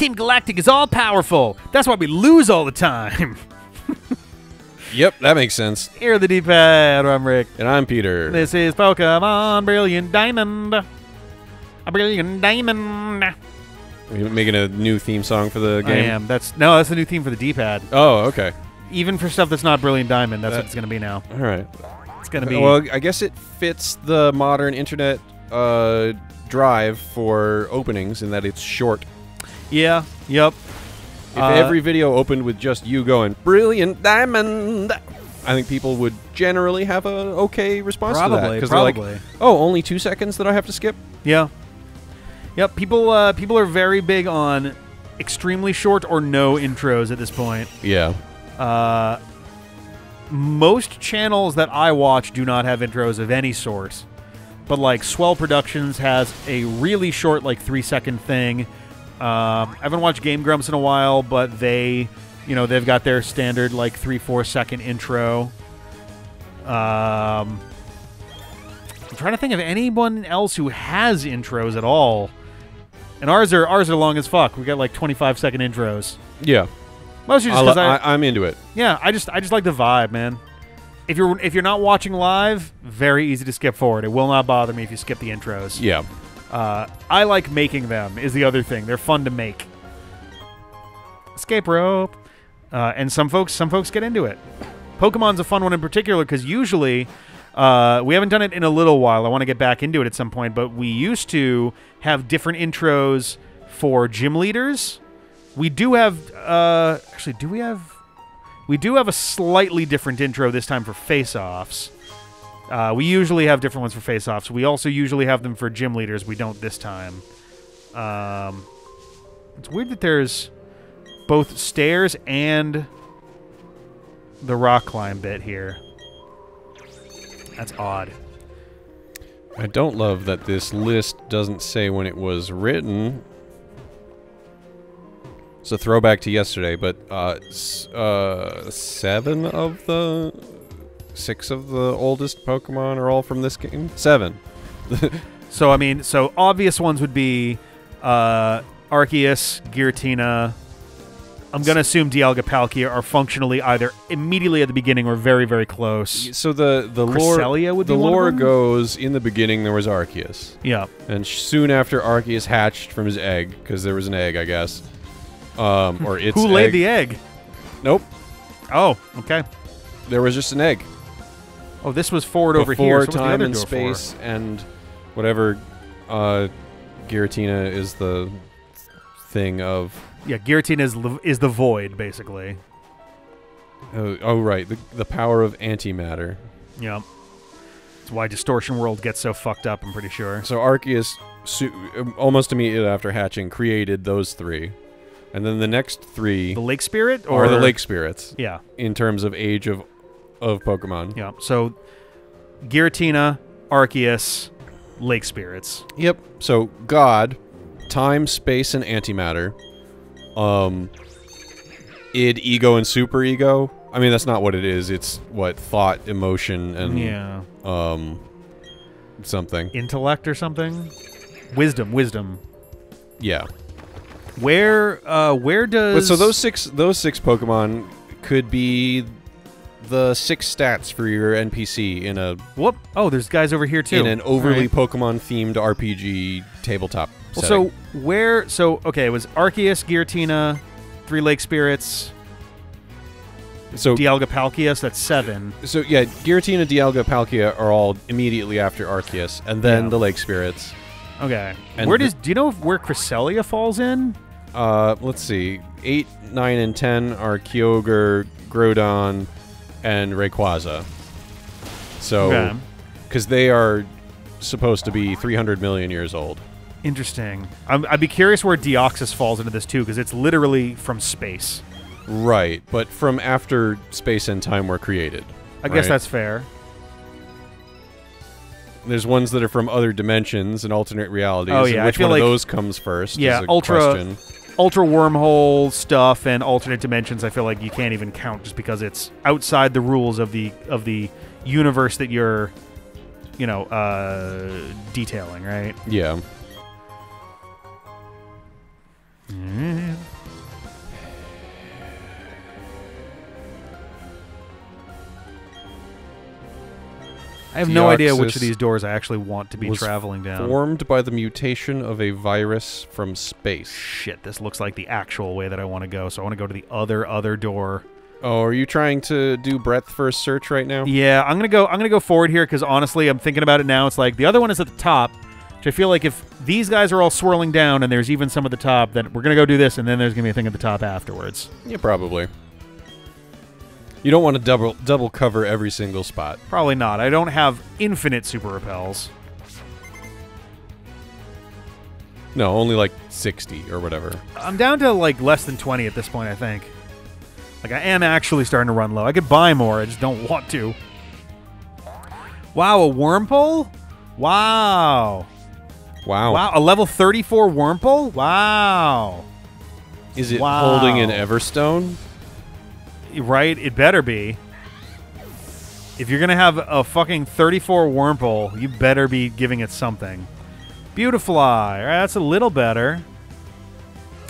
Team Galactic is all-powerful. That's why we lose all the time. Yep, that makes sense. Here are the D-pad. I'm Rick. And I'm Peter. This is Pokémon Brilliant Diamond. A Brilliant Diamond. Are you making a new theme song for the game? I am. That's the new theme for the D-pad. Oh, okay. Even for stuff that's not Brilliant Diamond, that's what it's going to be now. All right. It's going to be... Well, I guess it fits the modern internet drive for openings in that it's short. Yeah, yep. If every video opened with just you going, Brilliant Diamond, I think people would generally have a okay response to that. Because they're like, oh, only 2 seconds that I have to skip? Yeah. Yep, people are very big on extremely short or no intros at this point. Yeah. Most channels that I watch do not have intros of any sort. But, like, Swell Productions has a really short, like, 3-second thing. I haven't watched Game Grumps in a while, but they've got their standard, like, 3-4 second intro. I'm trying to think of anyone else who has intros at all. And ours are long as fuck. We got, like, 25-second intros. Yeah. Mostly just because I'm into it. Yeah, I just like the vibe, man. If you're not watching live, very easy to skip forward. It will not bother me if you skip the intros. Yeah. I like making them, is the other thing. They're fun to make. Escape rope. And some folks get into it. Pokemon's a fun one in particular because usually, we haven't done it in a little while. I want to get back into it at some point, but we used to have different intros for gym leaders. We do have, actually, do we have... We do have a slightly different intro this time for face-offs. We usually have different ones for face-offs. We also usually have them for gym leaders. We don't this time. It's weird that there's both stairs and the rock climb bit here. That's odd. I don't love that this list doesn't say when it was written. It's a throwback to yesterday, but 6 of the oldest Pokemon are all from this game. 7. So, I mean, obvious ones would be Arceus, Giratina. I'm going to assume Dialga, Palkia are functionally either immediately at the beginning or very, very close. So the Cresselia would be the one lore of them? goes, in the beginning there was Arceus. Yeah. And soon after Arceus hatched from his egg, because there was an egg, I guess. Or its Who laid the egg? Nope. Oh, okay. There was just an egg. Oh, this was forward over here. So Before time and space and whatever Giratina is the thing of... Yeah, Giratina is the void, basically. Oh right. The power of antimatter. Yeah. That's why Distortion World gets so fucked up, I'm pretty sure. So Arceus, almost immediately after hatching, created those 3. And then the next 3... The Lake Spirit? Or the Lake Spirits. Yeah. In terms of age of Pokemon. Yeah. So, Giratina, Arceus, Lake Spirits. Yep. So, God, time, space, and antimatter. Id, ego, and super ego. I mean, that's not what it is. It's what? Thought, emotion, and... Yeah. Something. Intellect or something? Wisdom. Yeah. Where does... But so those six Pokemon could be the 6 stats for your NPC in a... Whoop. Oh, there's guys over here, too. In an overly Pokemon-themed RPG tabletop setting. So, okay, it was Arceus, Giratina, 3 Lake Spirits, so Dialga, Palkia, so that's 7. So, yeah, Giratina, Dialga, Palkia are all immediately after Arceus, and then the Lake Spirits. Okay. And do you know where Cresselia falls in? Let's see. 8, 9, and 10 are Kyogre, Groudon, and Rayquaza. So, because they are supposed to be 300 million years old. Interesting. I'd be curious where Deoxys falls into this, too, because it's literally from space. Right, but from after space and time were created. I guess that's fair. There's ones that are from other dimensions and alternate realities. Oh, yeah. And which one of those comes first? Yeah, is a question. Ultra wormhole stuff and alternate dimensions. I feel like you can't even count just because it's outside the rules of the universe that you're, detailing, right? Yeah. I have no idea which of these doors I actually want to be traveling down. Formed by the mutation of a virus from space. Shit, this looks like the actual way that I want to go, so I want to go to the other door. Oh, are you trying to do breadth first search right now? Yeah, I'm gonna go forward here because honestly, I'm thinking about it now. It's like the other one is at the top, which I feel like if these guys are all swirling down and there's even some at the top, then we're gonna go do this, and then there's gonna be a thing at the top afterwards. Yeah, probably. You don't want to double cover every single spot. Probably not. I don't have infinite super repels. No, only like 60 or whatever. I'm down to like less than 20 at this point, I think. Like, I am actually starting to run low. I could buy more, I just don't want to. Wow, a Wurmple? Wow. Wow. Wow, a level 34 Wurmple? Wow. Is it holding an Everstone? Right? It better be. If you're going to have a fucking 34 Wurmple, you better be giving it something. Beautifly. All right, that's a little better.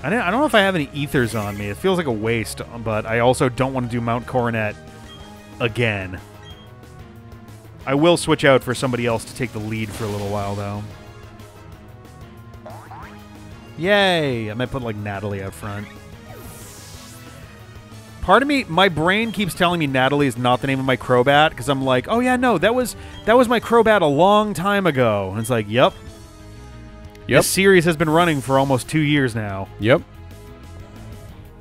I don't know if I have any ethers on me. It feels like a waste, but I also don't want to do Mount Coronet again. I will switch out for somebody else to take the lead for a little while, though. Yay! I might put, like, Natalie out front. Part of me, my brain keeps telling me Natalie is not the name of my Crobat, because I'm like, oh, yeah, no, that was my Crobat a long time ago. And it's like, yep. This series has been running for almost 2 years now. Yep.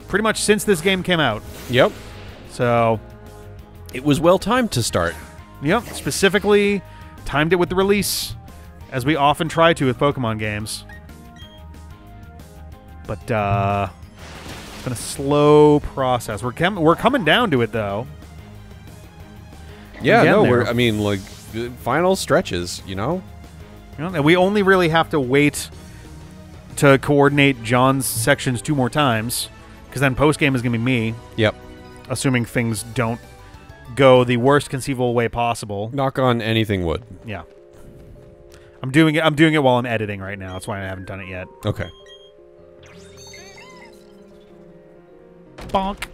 Pretty much since this game came out. Yep. So, it was well timed to start. Yep. Specifically, timed it with the release, as we often try to with Pokemon games. But, it's been a slow process. We're coming down to it, though. Yeah, no, I mean, like, final stretches, you know? And we only really have to wait to coordinate John's sections 2 more times, because then post-game is going to be me. Yep. Assuming things don't go the worst conceivable way possible. Knock on anything wood. Yeah. I'm doing it while I'm editing right now. That's why I haven't done it yet. Okay. Bonk.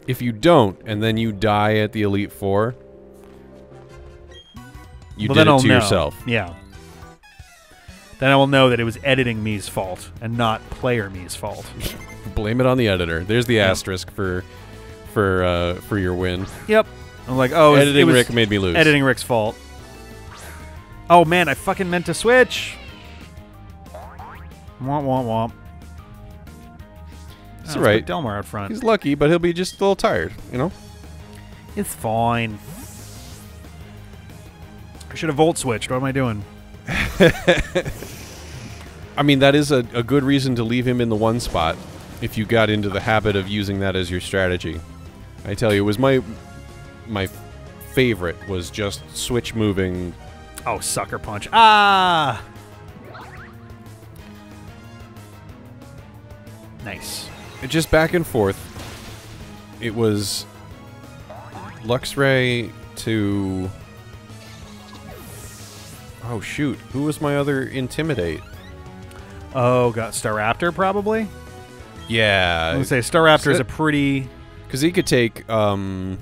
If you don't, and then you die at the Elite Four, you did it to yourself. Yeah. Then I will know that it was editing me's fault and not player me's fault. Blame it on the editor. There's the asterisk for your win. Yep. I'm like, oh, editing Rick made me lose. Editing Rick's fault. Oh man, I fucking meant to switch. Womp womp womp. That's right. Delmar out front. He's lucky, but he'll be just a little tired, you know? It's fine. I should have volt switched. What am I doing? I mean, that is a good reason to leave him in the 1 spot if you got into the habit of using that as your strategy. I tell you, it was my favorite was just switch moving. Oh, Sucker Punch. Ah! Nice. Just back and forth. It was Luxray to... Oh, shoot. Who was my other Intimidate? Oh, got Staraptor, probably? Yeah. I'm going to say Staraptor is a pretty... Because he could take the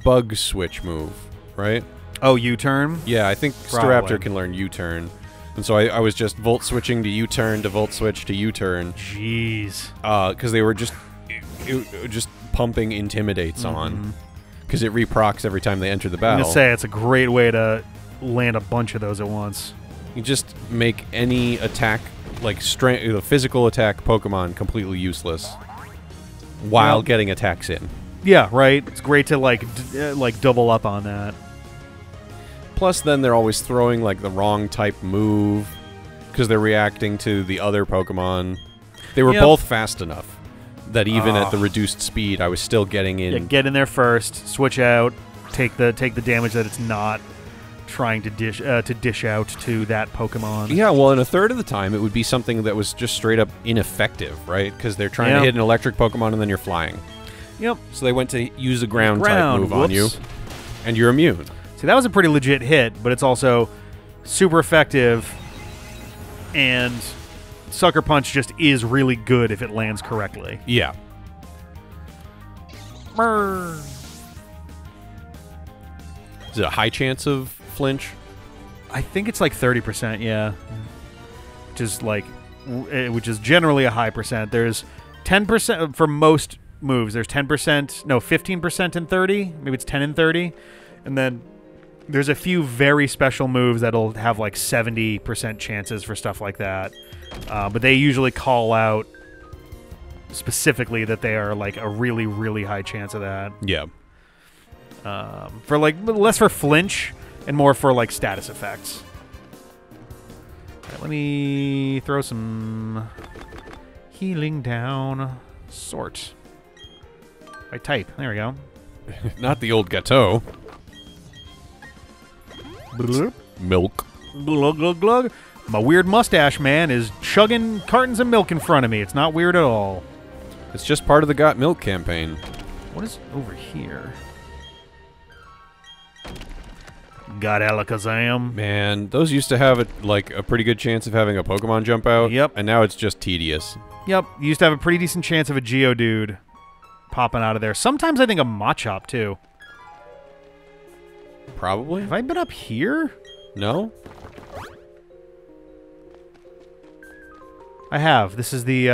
Bug Switch move, right? Oh, U-turn? Yeah, I think Staraptor can learn U-turn. And so I was just Volt Switching to U-turn to Volt Switch to U-turn. Jeez. Because they were just pumping Intimidates on. Because it reprocs every time they enter the battle. I'm going to say it's a great way to land a bunch of those at once. You just make any attack, like the physical attack Pokemon, completely useless while getting attacks in. Yeah, right. It's great to like double up on that. Plus, then they're always throwing like the wrong type move because they're reacting to the other Pokemon. They were both fast enough that even at the reduced speed, I was still getting in. Yeah, get in there first, switch out, take the damage that it's not trying to dish out to that Pokemon. Yeah, well, in a third of the time, it would be something that was just straight up ineffective, right? Because they're trying to hit an electric Pokemon and then you're flying. Yep. So they went to use a ground type move on you, and you're immune. See, that was a pretty legit hit, but it's also super effective, and Sucker Punch just is really good if it lands correctly. Yeah. Is it a high chance of flinch? I think it's like 30%, yeah. Which is generally a high percent. There's 10% for most moves. There's 10%, no, 15% and 30. Maybe it's 10 and 30. And then there's a few very special moves that'll have like 70% chances for stuff like that. But they usually call out specifically that they are like a really, really high chance of that. Yeah. For like less for flinch and more for like status effects. All right, let me throw some healing down. Sort. By type. There we go. Not the old gâteau. Milk. Glug, glug, glug. My weird mustache man is chugging cartons of milk in front of me. It's not weird at all. It's just part of the Got Milk campaign. What is over here? Got Alakazam. Man, those used to have a pretty good chance of having a Pokemon jump out. Yep. And now it's just tedious. Yep. You used to have a pretty decent chance of a Geodude popping out of there. Sometimes I think a Machop, too. Probably. Have I been up here? No? I have. This is the,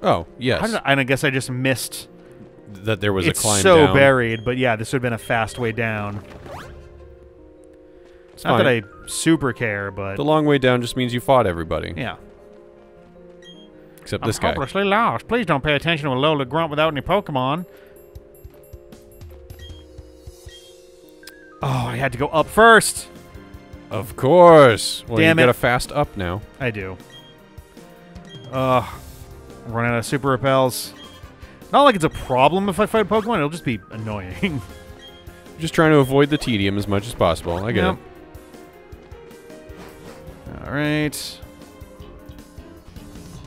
Oh, yes. I guess I just missed. That there was a climb down. It's so down. buried, but yeah, this would have been a fast way down. It's not that I super care, but... The long way down just means you fought everybody. Yeah. Except this guy. I'm hopelessly lost. Please don't pay attention to a Lola Grunt without any Pokemon. Oh, I had to go up first. Of course. Well, Damn you it. got a fast up now. I do. Ugh. Run out of super repels. Not like it's a problem if I fight Pokemon. It'll just be annoying. Just trying to avoid the tedium as much as possible. I get it. All right.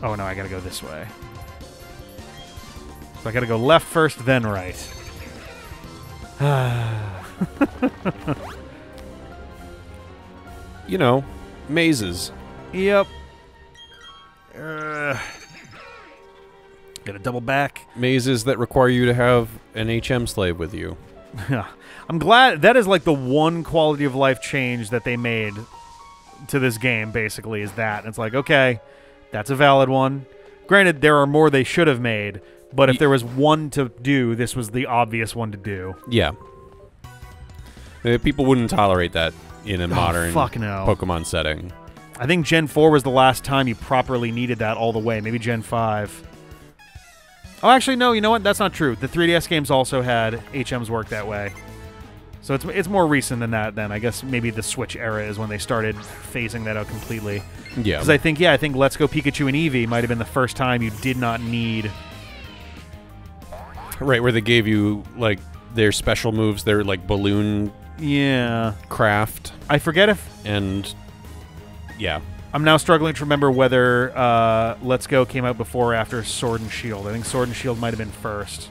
Oh, no, I gotta go this way. So I gotta go left first, then right. You know, mazes. Yep. Gotta double back. Mazes that require you to have an HM slave with you. I'm glad that is like the one quality of life change that they made to this game, basically, is that. It's like, okay, that's a valid one. Granted, there are more they should have made, but if there was one to do, this was the obvious one to do. Yeah. People wouldn't tolerate that in a modern Pokemon setting. I think Gen 4 was the last time you properly needed that all the way. Maybe Gen 5. Oh, actually, no, you know what? That's not true. The 3DS games also had HMs work that way. So it's more recent than that, then. I guess maybe the Switch era is when they started phasing that out completely. Yeah. Because I think Let's Go Pikachu and Eevee might have been the first time you did not need... Right, where they gave you, like, their special moves, their, like, balloon... Yeah. Craft. I forget if... And... Yeah. I'm now struggling to remember whether Let's Go came out before or after Sword and Shield. I think Sword and Shield might have been first.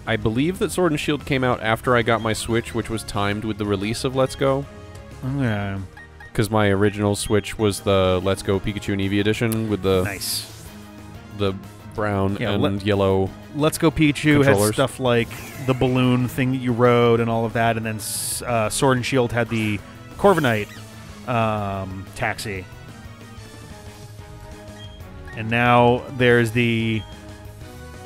I believe that Sword and Shield came out after I got my Switch, which was timed with the release of Let's Go. Yeah. Because my original Switch was the Let's Go Pikachu and Eevee edition with the... Nice. The brown and yellow Let's Go Pikachu controllers. had stuff like the balloon thing that you rode and all of that, and then Sword and Shield had the Corviknight taxi. And now there's the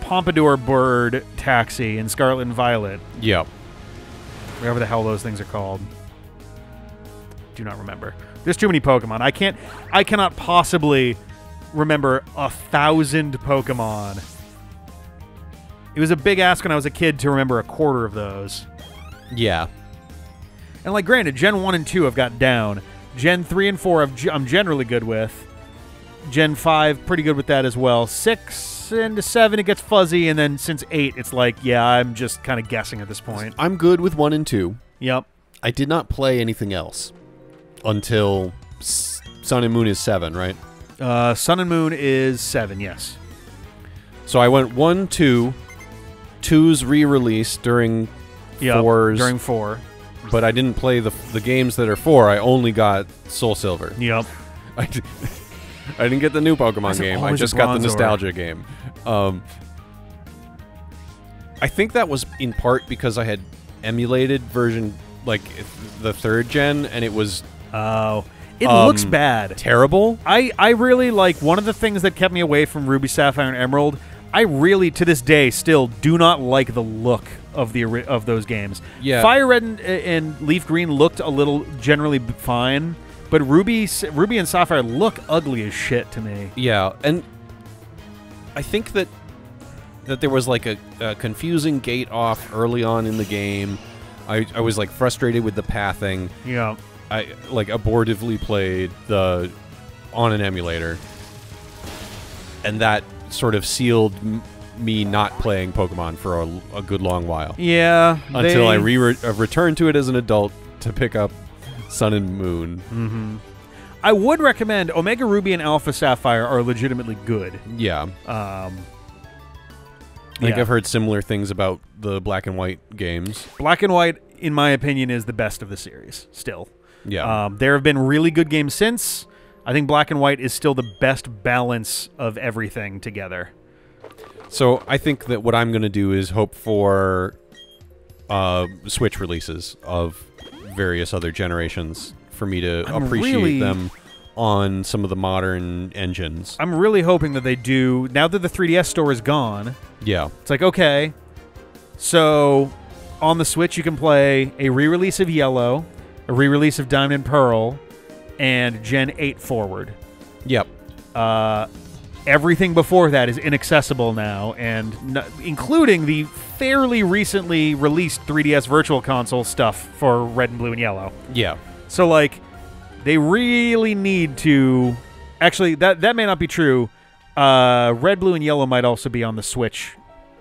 Pompadour Bird taxi in Scarlet and Violet. Yep. Whatever the hell those things are called. Do not remember. There's too many Pokemon. I cannot possibly remember 1,000 Pokemon. It was a big ask when I was a kid to remember a quarter of those. Yeah. And, like, granted, Gen 1 and 2 I've got down. Gen 3 and 4 I'm generally good with. Gen 5, pretty good with that as well. 6 into 7, it gets fuzzy. And then since 8, it's like, yeah, I'm just kind of guessing at this point. I'm good with 1 and 2. Yep. I did not play anything else until Sun and Moon is 7, right? Sun and Moon is 7, yes. So I went 1, 2. 2's re-release during 4's. During 4. But I didn't play the games that are 4. I only got Soul Silver. Yep. I didn't get the new Pokemon game. I just got the nostalgia game. I think that was in part because I had emulated version, like, the 3rd gen, and it was... Oh. It looks bad. Terrible? I really, like, one of the things that kept me away from Ruby, Sapphire, and Emerald, I really, to this day, still do not like the look of those games. Yeah. Fire Red and Leaf Green looked a little generally fine, but Ruby and Sapphire look ugly as shit to me. Yeah, and I think that there was, like, a confusing gate off early on in the game. I was, like, frustrated with the pathing. Yeah. I, like, abortively played on an emulator, and that sort of sealed me not playing Pokemon for a good long while. Yeah. Until I returned to it as an adult to pick up Sun and Moon. Mm-hmm. I would recommend Omega Ruby and Alpha Sapphire are legitimately good. Yeah. I've heard similar things about the Black and White games. Black and White, in my opinion, is the best of the series, still. Yeah. There have been really good games since. I think Black and White is still the best balance of everything together. So I think that what I'm going to do is hope for Switch releases of various other generations for me to appreciate them on some of the modern engines. I'm really hoping that they do. Now that the 3DS store is gone, yeah, it's like, okay, so on the Switch you can play a re-release of Yellow, a re-release of Diamond and Pearl, and Gen 8 forward. Yep. Everything before that is inaccessible now, and including the fairly recently released 3DS Virtual Console stuff for Red and Blue and Yellow. Yeah. So, like, they really need to... Actually, that may not be true. Red, Blue, and Yellow might also be on the Switch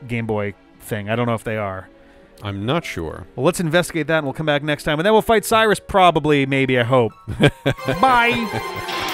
Game Boy thing. I don't know if they are. I'm not sure. Well, let's investigate that, and we'll come back next time. And then we'll fight Cyrus, probably, maybe, I hope. Bye!